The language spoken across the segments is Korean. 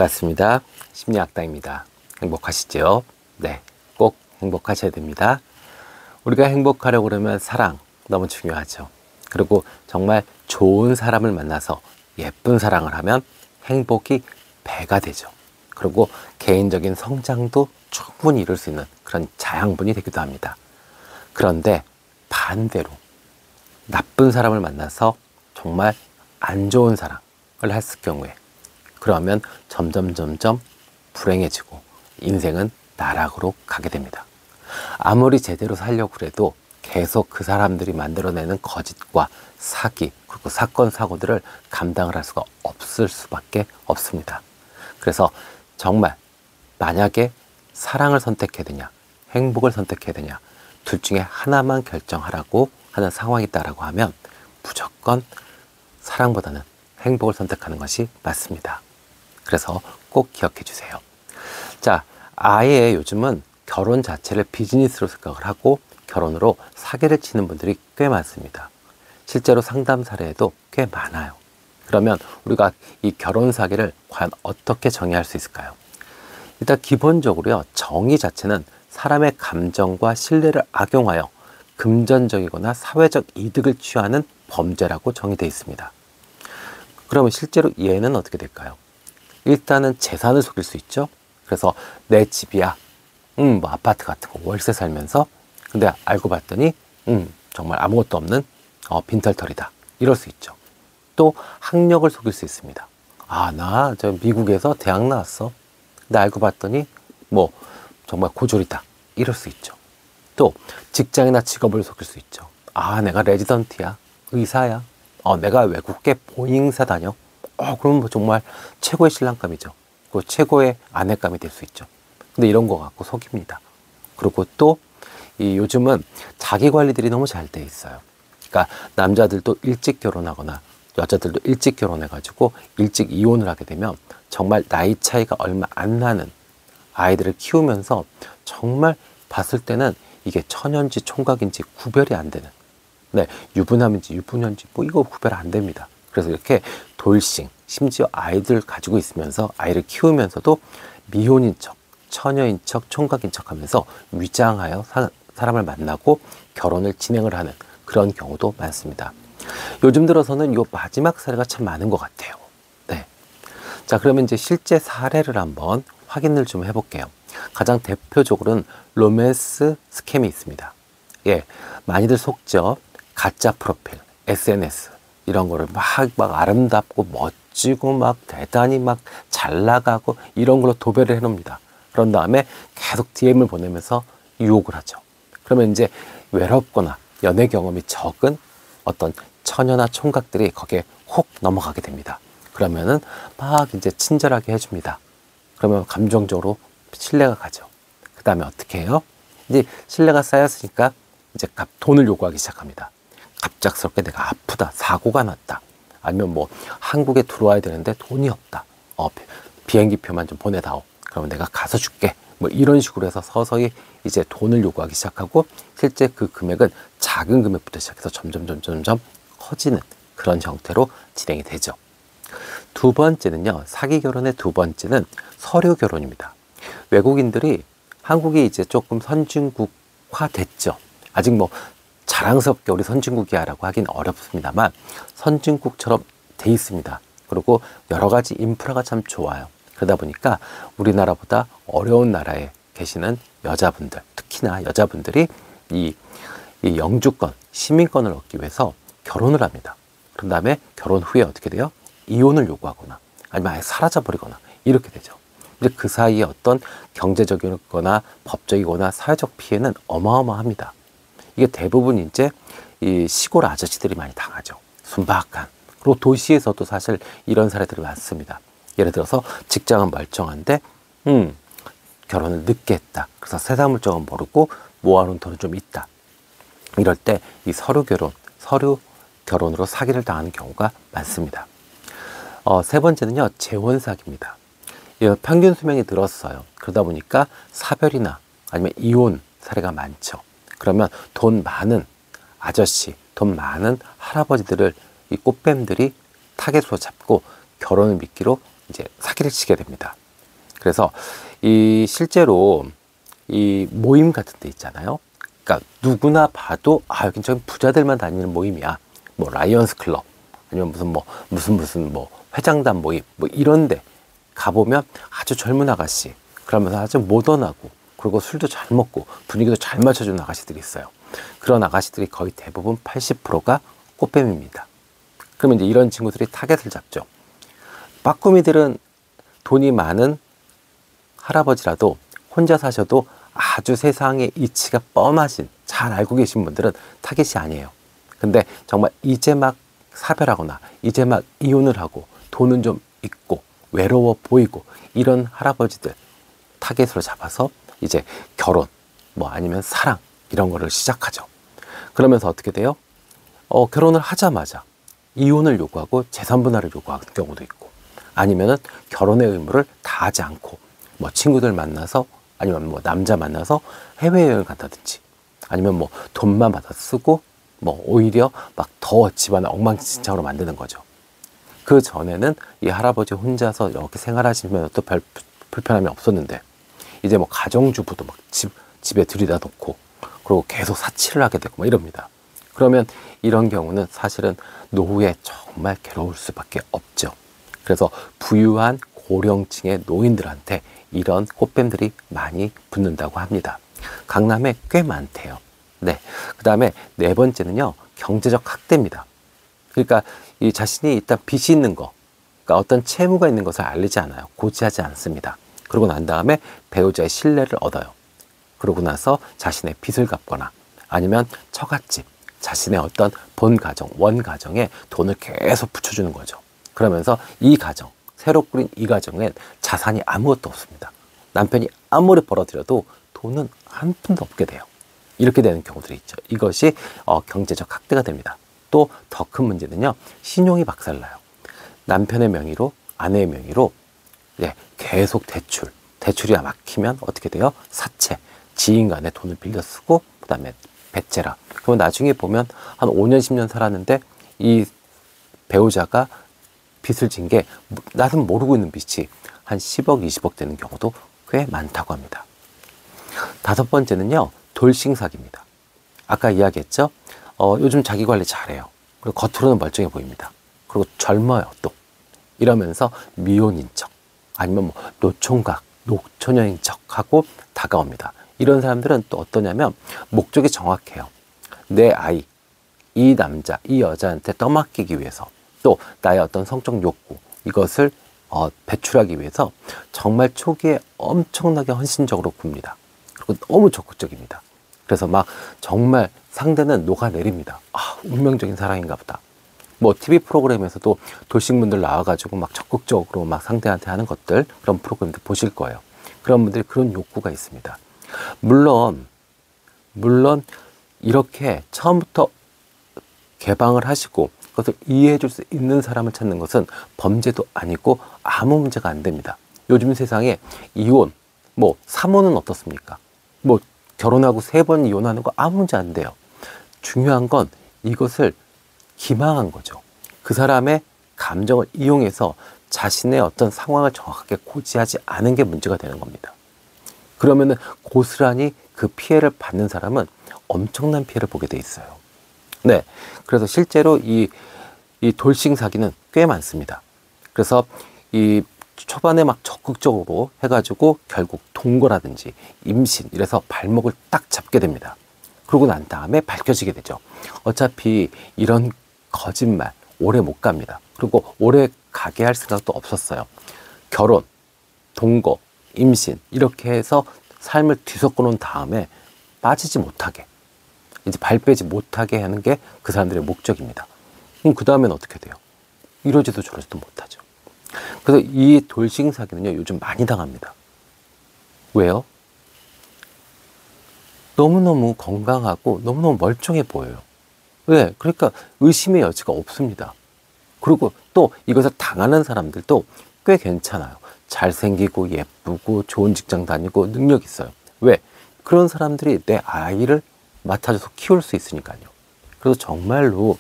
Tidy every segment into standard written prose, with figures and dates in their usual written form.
반갑습니다. 심리학당입니다. 행복하시죠? 네, 꼭 행복하셔야 됩니다. 우리가 행복하려고 그러면 사랑 너무 중요하죠. 그리고 정말 좋은 사람을 만나서 예쁜 사랑을 하면 행복이 배가 되죠. 그리고 개인적인 성장도 충분히 이룰 수 있는 그런 자양분이 되기도 합니다. 그런데 반대로 나쁜 사람을 만나서 정말 안 좋은 사랑을 했을 경우에 그러면 점점 불행해지고 인생은 나락으로 가게 됩니다. 아무리 제대로 살려고 해도 계속 그 사람들이 만들어내는 거짓과 사기 그리고 사건 사고들을 감당을 할 수가 없을 수밖에 없습니다. 그래서 정말 만약에 사랑을 선택해야 되냐 행복을 선택해야 되냐 둘 중에 하나만 결정하라고 하는 상황이 있다라고 하면 무조건 사랑보다는 행복을 선택하는 것이 맞습니다. 그래서 꼭 기억해 주세요. 자, 아예 요즘은 결혼 자체를 비즈니스로 생각을 하고 결혼으로 사기를 치는 분들이 꽤 많습니다. 실제로 상담 사례에도 꽤 많아요. 그러면 우리가 이 결혼 사기를 과연 어떻게 정의할 수 있을까요? 일단 기본적으로요, 정의 자체는 사람의 감정과 신뢰를 악용하여 금전적이거나 사회적 이득을 취하는 범죄라고 정의되어 있습니다. 그러면 실제로 얘는 어떻게 될까요? 일단은 재산을 속일 수 있죠. 그래서 내 집이야, 뭐 아파트 같은 거 월세 살면서 근데 알고 봤더니 정말 아무것도 없는 빈털터리다 이럴 수 있죠. 또 학력을 속일 수 있습니다. 아, 나 저 미국에서 대학 나왔어. 근데 알고 봤더니 뭐 정말 고졸이다 이럴 수 있죠. 또 직장이나 직업을 속일 수 있죠. 아, 내가 레지던트야, 의사야, 내가 외국계 보잉사 다녀. 그럼 뭐 정말 최고의 신랑감이죠. 그 최고의 아내감이 될 수 있죠. 근데 이런 거 갖고 속입니다. 그리고 또 이 요즘은 자기 관리들이 너무 잘 돼 있어요. 그러니까 남자들도 일찍 결혼하거나 여자들도 일찍 결혼해가지고 일찍 이혼을 하게 되면 정말 나이 차이가 얼마 안 나는 아이들을 키우면서 정말 봤을 때는 이게 천연지 총각인지 구별이 안 되는, 네, 유부남인지 유부녀인지 뭐 이거 구별 안 됩니다. 그래서 이렇게 돌싱, 심지어 아이들 가지고 있으면서 아이를 키우면서도 미혼인 척, 처녀인 척, 총각인 척 하면서 위장하여 사람을 만나고 결혼을 진행을 하는 그런 경우도 많습니다. 요즘 들어서는 이 마지막 사례가 참 많은 것 같아요. 네. 자, 그러면 이제 실제 사례를 한번 확인을 좀 해볼게요. 가장 대표적으로는 로맨스 스캠이 있습니다. 예, 많이들 속죠. 가짜 프로필, SNS 이런 거를 막 아름답고 멋지고 막 대단히 막 잘 나가고 이런 걸로 도배를 해놓습니다. 그런 다음에 계속 DM을 보내면서 유혹을 하죠. 그러면 이제 외롭거나 연애 경험이 적은 어떤 처녀나 총각들이 거기에 혹 넘어가게 됩니다. 그러면은 막 이제 친절하게 해줍니다. 그러면 감정적으로 신뢰가 가죠. 그 다음에 어떻게 해요? 이제 신뢰가 쌓였으니까 이제 돈을 요구하기 시작합니다. 갑작스럽게 내가 아프다, 사고가 났다, 아니면 뭐 한국에 들어와야 되는데 돈이 없다, 비행기표만 좀 보내다오, 그러면 내가 가서 줄게, 뭐 이런 식으로 해서 서서히 이제 돈을 요구하기 시작하고 실제 그 금액은 작은 금액부터 시작해서 점점 커지는 그런 형태로 진행이 되죠. 두 번째는요, 사기 결혼의 두 번째는 서류 결혼입니다. 외국인들이 한국이 이제 조금 선진국화 됐죠. 아직 뭐 자랑스럽게 우리 선진국이야 라고 하긴 어렵습니다만 선진국처럼 돼 있습니다. 그리고 여러 가지 인프라가 참 좋아요. 그러다 보니까 우리나라보다 어려운 나라에 계시는 여자분들, 특히나 여자분들이 이 영주권, 시민권을 얻기 위해서 결혼을 합니다. 그런 다음에 결혼 후에 어떻게 돼요? 이혼을 요구하거나 아니면 아예 사라져버리거나 이렇게 되죠. 근데 그 사이에 어떤 경제적이거나 법적이거나 사회적 피해는 어마어마합니다. 이게 대부분 이제 이 시골 아저씨들이 많이 당하죠. 순박한. 그리고 도시에서도 사실 이런 사례들이 많습니다. 예를 들어서 직장은 멀쩡한데 결혼을 늦게 했다. 그래서 세사물정은 모르고 모아놓은 돈은 좀 있다. 이럴 때 이 서류 결혼으로 사기를 당하는 경우가 많습니다. 세 번째는요, 재혼 사기입니다. 평균 수명이 늘었어요. 그러다 보니까 사별이나 아니면 이혼 사례가 많죠. 그러면 돈 많은 아저씨, 돈 많은 할아버지들을 이 꽃뱀들이 타겟으로 잡고 결혼을 미끼로 이제 사기를 치게 됩니다. 그래서 이 실제로 이 모임 같은 데 있잖아요. 그러니까 누구나 봐도 여긴 좀 부자들만 다니는 모임이야. 뭐 라이언스 클럽 아니면 무슨 회장단 모임 이런데 가보면 아주 젊은 아가씨, 그러면서 아주 모던하고, 그리고 술도 잘 먹고 분위기도 잘 맞춰주는 아가씨들이 있어요. 그런 아가씨들이 거의 대부분 80%가 꽃뱀입니다. 그러면 이제 이런 친구들이 타겟을 잡죠. 빠꾸미들은 돈이 많은 할아버지라도 혼자 사셔도 아주 세상의 이치가 뻔하신, 잘 알고 계신 분들은 타겟이 아니에요. 근데 정말 이제 막 사별하거나 이제 막 이혼을 하고 돈은 좀 있고 외로워 보이고 이런 할아버지들 타겟으로 잡아서 이제 결혼 아니면 사랑 이런 거를 시작하죠. 그러면서 어떻게 돼요? 결혼을 하자마자 이혼을 요구하고 재산 분할을 요구하는 경우도 있고, 아니면은 결혼의 의무를 다하지 않고 친구들 만나서, 아니면 남자 만나서 해외여행을 간다든지, 아니면 돈만 받아 쓰고 오히려 막 더 집안을 엉망진창으로 만드는 거죠. 그 전에는 이 할아버지 혼자서 이렇게 생활하시면 또 별 불편함이 없었는데, 이제 가정주부도 집에 들이다 놓고, 그리고 계속 사치를 하게 되고 이럽니다. 그러면 이런 경우는 사실은 노후에 정말 괴로울 수밖에 없죠. 그래서 부유한 고령층의 노인들한테 이런 꽃뱀들이 많이 붙는다고 합니다. 강남에 꽤 많대요. 네. 그 다음에 네 번째는요, 경제적 학대입니다. 그러니까 이 자신이 일단 빚이 있는 거, 그러니까 어떤 채무가 있는 것을 알리지 않아요. 고지하지 않습니다. 그러고 난 다음에 배우자의 신뢰를 얻어요. 그러고 나서 자신의 빚을 갚거나, 아니면 처갓집, 자신의 어떤 본 가정, 원 가정에 돈을 계속 붙여주는 거죠. 그러면서 이 가정, 새로 꾸린 이 가정엔 자산이 아무것도 없습니다. 남편이 아무리 벌어들여도 돈은 한 푼도 없게 돼요. 이렇게 되는 경우들이 있죠. 이것이 경제적 학대가 됩니다. 또 더 큰 문제는요, 신용이 박살나요. 남편의 명의로, 아내의 명의로 계속 대출이 막히면 어떻게 돼요? 사채, 지인 간에 돈을 빌려 쓰고, 그 다음에 배째라. 그럼 나중에 보면 한 5년, 10년 살았는데 이 배우자가 빚을 진 게 나는 모르고 있는 빚이 한 10억, 20억 되는 경우도 꽤 많다고 합니다. 다섯 번째는요, 돌싱 사기입니다. 아까 이야기했죠? 요즘 자기 관리 잘해요. 그리고 겉으로는 멀쩡해 보입니다. 그리고 젊어요, 또. 이러면서 미혼인 척, 아니면 노총각, 노처녀인 척하고 다가옵니다. 이런 사람들은 또 어떠냐면 목적이 정확해요. 내 아이, 이 남자, 이 여자한테 떠맡기기 위해서, 또 나의 어떤 성적 욕구, 이것을 배출하기 위해서 정말 초기에 엄청나게 헌신적으로 굽니다. 그리고 너무 적극적입니다. 그래서 정말 상대는 녹아내립니다. 운명적인 사랑인가 보다. TV 프로그램에서도 돌싱분들 나와가지고 적극적으로 상대한테 하는 것들, 그런 프로그램도 보실 거예요. 그런 분들이 그런 욕구가 있습니다. 물론 이렇게 처음부터 개방을 하시고 그것을 이해해 줄 수 있는 사람을 찾는 것은 범죄도 아니고 아무 문제가 안 됩니다. 요즘 세상에 이혼, 3호는 어떻습니까? 결혼하고 3번 이혼하는 거 아무 문제 안 돼요. 중요한 건 이것을 기망한 거죠. 그 사람의 감정을 이용해서 자신의 어떤 상황을 정확하게 고지하지 않은 게 문제가 되는 겁니다. 그러면은 고스란히 그 피해를 받는 사람은 엄청난 피해를 보게 돼 있어요. 네. 그래서 실제로 이 돌싱 사기는 꽤 많습니다. 그래서 이 초반에 적극적으로 해가지고 결국 동거라든지 임신, 이래서 발목을 딱 잡게 됩니다. 그러고 난 다음에 밝혀지게 되죠. 어차피 이런 거짓말 오래 못 갑니다. 그리고 오래 가게 할 생각도 없었어요. 결혼, 동거, 임신 이렇게 해서 삶을 뒤섞어 놓은 다음에 빠지지 못하게, 이제 발 빼지 못하게 하는 게 그 사람들의 목적입니다. 그럼 그 다음엔 어떻게 돼요? 이러지도 저러지도 못하죠. 그래서 이 돌싱 사기는요, 요즘 많이 당합니다. 왜요? 너무너무 건강하고 너무너무 멀쩡해 보여요. 왜? 그러니까 의심의 여지가 없습니다. 그리고 또 이것을 당하는 사람들도 꽤 괜찮아요. 잘생기고 예쁘고 좋은 직장 다니고 능력 있어요. 왜? 그런 사람들이 내 아이를 맡아줘서 키울 수 있으니까요. 그래서 정말로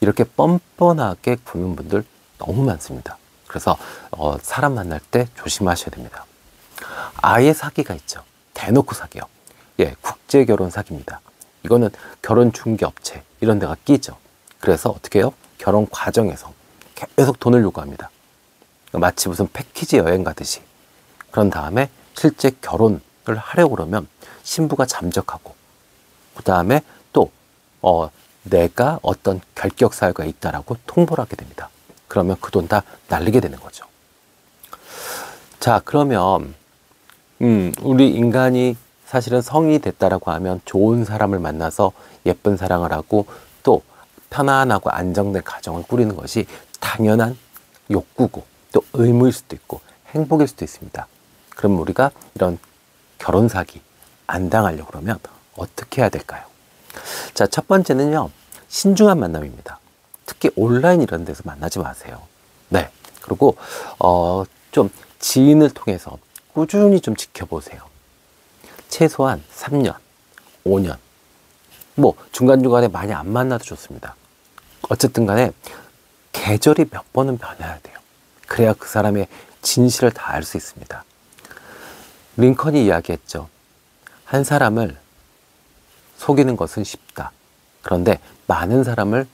이렇게 뻔뻔하게 구는 분들 너무 많습니다. 그래서 사람 만날 때 조심하셔야 됩니다. 아예 사기가 있죠. 대놓고 사기요. 예, 국제결혼 사기입니다. 이거는 결혼 중개업체 이런 데가 끼죠. 그래서 어떻게 해요? 결혼 과정에서 계속 돈을 요구합니다. 마치 무슨 패키지 여행 가듯이. 그런 다음에 실제 결혼을 하려고 그러면 신부가 잠적하고, 그 다음에 또 내가 어떤 결격 사유가 있다라고 통보를 하게 됩니다. 그러면 그 돈 다 날리게 되는 거죠. 자, 그러면 우리 인간이 사실은 성이 됐다라고 하면 좋은 사람을 만나서 예쁜 사랑을 하고 또 편안하고 안정된 가정을 꾸리는 것이 당연한 욕구고 또 의무일 수도 있고 행복일 수도 있습니다. 그럼 우리가 이런 결혼 사기 안 당하려고 그러면 어떻게 해야 될까요? 자, 첫 번째는요, 신중한 만남입니다. 특히 온라인 이런 데서 만나지 마세요. 네. 그리고 좀 지인을 통해서 꾸준히 좀 지켜보세요. 최소한 3년, 5년, 뭐 중간중간에 많이 안 만나도 좋습니다. 어쨌든 간에 계절이 몇 번은 변해야 돼요. 그래야 그 사람의 진실을 다 알 수 있습니다. 링컨이 이야기했죠. 한 사람을 속이는 것은 쉽다. 그런데 많은 사람을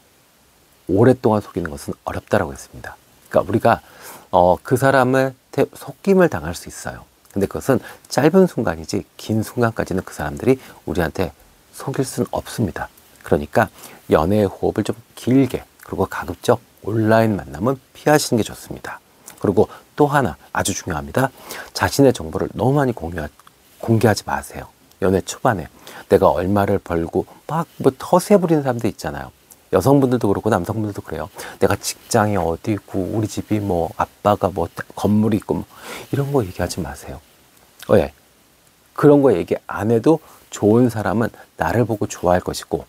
오랫동안 속이는 것은 어렵다라고 했습니다. 그러니까 우리가 그 사람을 속임을 당할 수 있어요. 근데 그것은 짧은 순간이지 긴 순간까지는 그 사람들이 우리한테 속일 수는 없습니다. 그러니까 연애의 호흡을 좀 길게, 그리고 가급적 온라인 만남은 피하시는 게 좋습니다. 그리고 또 하나 아주 중요합니다. 자신의 정보를 너무 많이 공개하지 마세요. 연애 초반에 내가 얼마를 벌고 막 뭐 허세 부리는 사람들 있잖아요. 여성분들도 그렇고 남성분들도 그래요. 내가 직장이 어디 있고 우리 집이 뭐 아빠가 뭐 건물이 있고 뭐 이런 거 얘기하지 마세요. 예. 그런 거 얘기 안 해도 좋은 사람은 나를 보고 좋아할 것이고,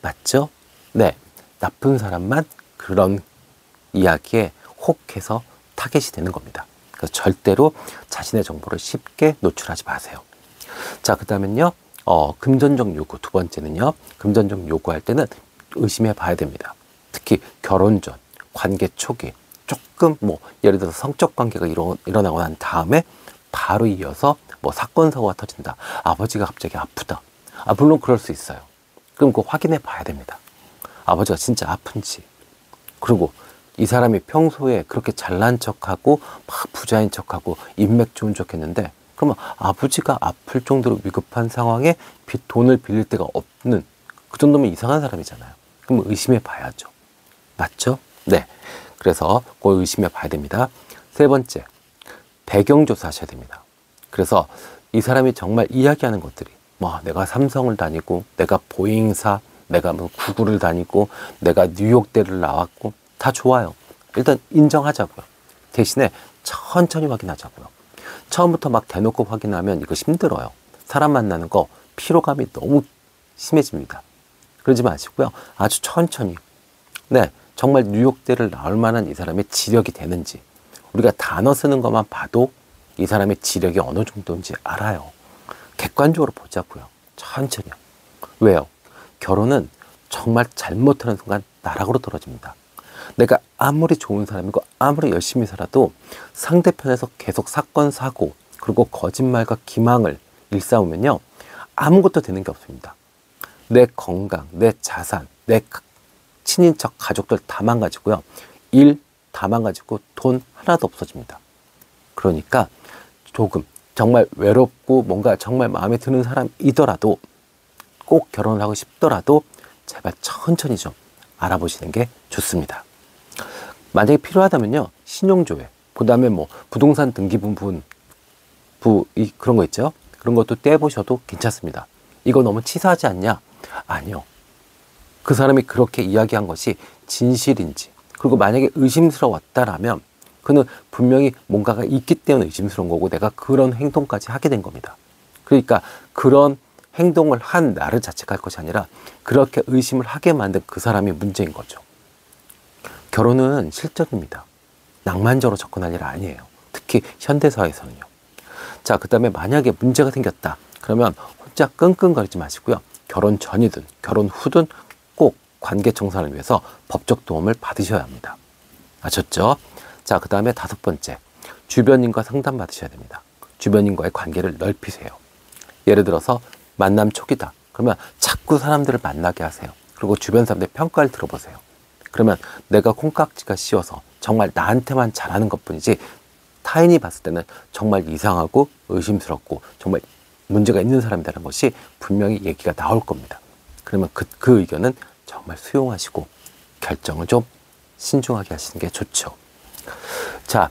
맞죠? 네. 나쁜 사람만 그런 이야기에 혹해서 타겟이 되는 겁니다. 그래서 절대로 자신의 정보를 쉽게 노출하지 마세요. 자, 그 다음엔요, 금전적 요구. 두 번째는요, 금전적 요구할 때는 의심해 봐야 됩니다. 특히 결혼 전, 관계 초기, 조금 뭐 예를 들어서 성적 관계가 일어나고 난 다음에 바로 이어서 뭐 사건 사고가 터진다. 아버지가 갑자기 아프다. 물론 그럴 수 있어요. 그럼 그거 확인해 봐야 됩니다. 아버지가 진짜 아픈지. 그리고 이 사람이 평소에 그렇게 잘난 척하고 막 부자인 척하고 인맥 좋은 척했는데, 그러면 아버지가 아플 정도로 위급한 상황에 돈을 빌릴 데가 없는, 그 정도면 이상한 사람이잖아요. 그럼 의심해 봐야죠. 맞죠? 네. 그래서 그걸 의심해 봐야 됩니다. 세 번째, 배경조사 하셔야 됩니다. 그래서 이 사람이 정말 이야기하는 것들이 뭐 내가 삼성을 다니고 내가 보잉사, 내가 뭐 구글을 다니고 내가 뉴욕대를 나왔고 다 좋아요. 일단 인정하자고요. 대신에 천천히 확인하자고요. 처음부터 막 대놓고 확인하면 이거 힘들어요. 사람 만나는 거 피로감이 너무 심해집니다. 그러지 마시고요. 아주 천천히. 네, 정말 뉴욕대를 나올 만한 이 사람의 지력이 되는지, 우리가 단어 쓰는 것만 봐도 이 사람의 지력이 어느 정도인지 알아요. 객관적으로 보자고요. 천천히요. 왜요? 결혼은 정말 잘못하는 순간 나락으로 떨어집니다. 내가 아무리 좋은 사람이고 아무리 열심히 살아도 상대편에서 계속 사건, 사고, 그리고 거짓말과 기망을 일삼으면요, 아무것도 되는 게 없습니다. 내 건강, 내 자산, 내 친인척, 가족들 다 망가지고요. 일 다 망가지고 돈 하나도 없어집니다. 그러니까 조금 정말 외롭고 뭔가 정말 마음에 드는 사람이더라도, 꼭 결혼을 하고 싶더라도 제발 천천히 좀 알아보시는 게 좋습니다. 만약에 필요하다면요, 신용조회, 그 다음에 뭐 부동산 등기부분 그런 거 있죠. 그런 것도 떼보셔도 괜찮습니다. 이거 너무 치사하지 않냐? 아니요. 그 사람이 그렇게 이야기한 것이 진실인지, 그리고 만약에 의심스러웠다라면 그는 분명히 뭔가가 있기 때문에 의심스러운 거고 내가 그런 행동까지 하게 된 겁니다. 그러니까 그런 행동을 한 나를 자책할 것이 아니라 그렇게 의심을 하게 만든 그 사람이 문제인 거죠. 결혼은 실전입니다. 낭만적으로 접근할 일 아니에요. 특히 현대사회에서는요. 자, 그 다음에 만약에 문제가 생겼다. 그러면 혼자 끙끙거리지 마시고요. 결혼 전이든 결혼 후든 꼭 관계 청산을 위해서 법적 도움을 받으셔야 합니다. 아셨죠? 자, 그 다음에 5번째, 주변인과 상담 받으셔야 됩니다. 주변인과의 관계를 넓히세요. 예를 들어서 만남 초기다. 그러면 자꾸 사람들을 만나게 하세요. 그리고 주변 사람들의 평가를 들어보세요. 그러면 내가 콩깍지가 씌워서 정말 나한테만 잘하는 것뿐이지 타인이 봤을 때는 정말 이상하고 의심스럽고 정말 문제가 있는 사람이라는 것이 분명히 얘기가 나올 겁니다. 그러면 그 의견은 정말 수용하시고 결정을 좀 신중하게 하시는 게 좋죠. 자,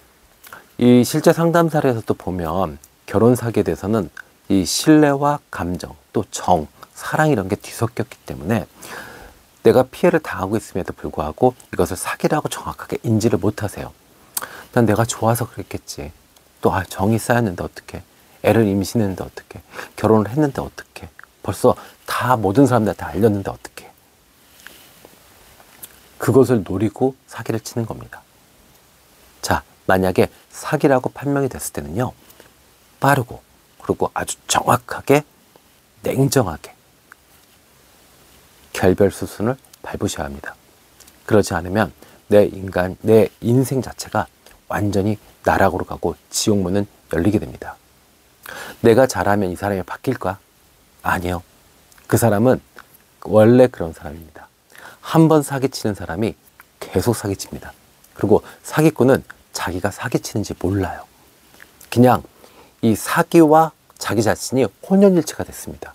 이 실제 상담 사례에서도 보면 결혼 사기에 대해서는 이 신뢰와 감정, 또 정, 사랑 이런 게 뒤섞였기 때문에 내가 피해를 당하고 있음에도 불구하고 이것을 사기라고 정확하게 인지를 못하세요. 난 내가 좋아서 그랬겠지. 또 정이 쌓였는데 어떡해. 애를 임신했는데 어떡해. 결혼을 했는데 어떡해. 벌써 다 모든 사람들한테 알렸는데 어떡해. 그것을 노리고 사기를 치는 겁니다. 자, 만약에 사기라고 판명이 됐을 때는요, 빠르고 그리고 아주 정확하게 냉정하게 결별 수순을 밟으셔야 합니다. 그렇지 않으면 내 인생 자체가 완전히 나락으로 가고 지옥문은 열리게 됩니다. 내가 잘하면 이 사람이 바뀔까? 아니요. 그 사람은 원래 그런 사람입니다. 한 번 사기치는 사람이 계속 사기칩니다. 그리고 사기꾼은 자기가 사기치는지 몰라요. 그냥 이 사기와 자기 자신이 혼연일체가 됐습니다.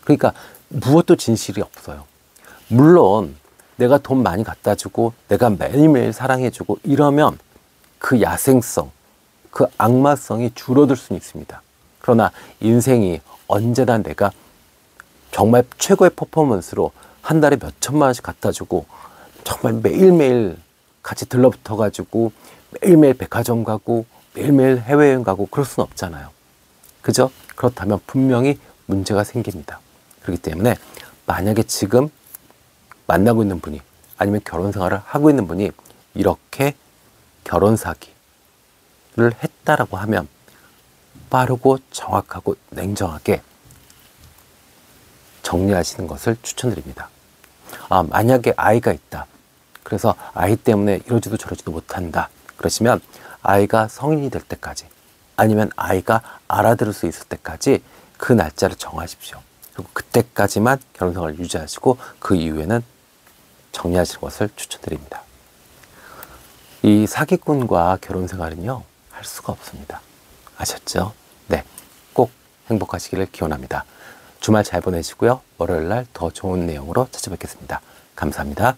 그러니까 무엇도 진실이 없어요. 물론 내가 돈 많이 갖다 주고 내가 매일매일 사랑해주고 이러면 그 야생성, 그 악마성이 줄어들 수는 있습니다. 그러나 인생이 언제나 내가 정말 최고의 퍼포먼스로 한 달에 몇 천만 원씩 갖다 주고 정말 매일매일 같이 들러붙어 가지고 매일매일 백화점 가고 매일매일 해외여행 가고 그럴 수는 없잖아요. 그죠? 그렇다면 분명히 문제가 생깁니다. 그렇기 때문에 만약에 지금 만나고 있는 분이 아니면 결혼 생활을 하고 있는 분이 이렇게 결혼 사기를 했다라고 하면 빠르고 정확하고 냉정하게 정리하시는 것을 추천드립니다. 만약에 아이가 있다. 그래서 아이 때문에 이러지도 저러지도 못한다. 그러시면 아이가 성인이 될 때까지 아니면 아이가 알아들을 수 있을 때까지 그 날짜를 정하십시오. 그리고 그때까지만 결혼생활을 유지하시고 그 이후에는 정리하실 것을 추천드립니다. 이 사기꾼과 결혼생활은요, 할 수가 없습니다. 아셨죠? 네, 꼭 행복하시기를 기원합니다. 주말 잘 보내시고요. 월요일 날 더 좋은 내용으로 찾아뵙겠습니다. 감사합니다.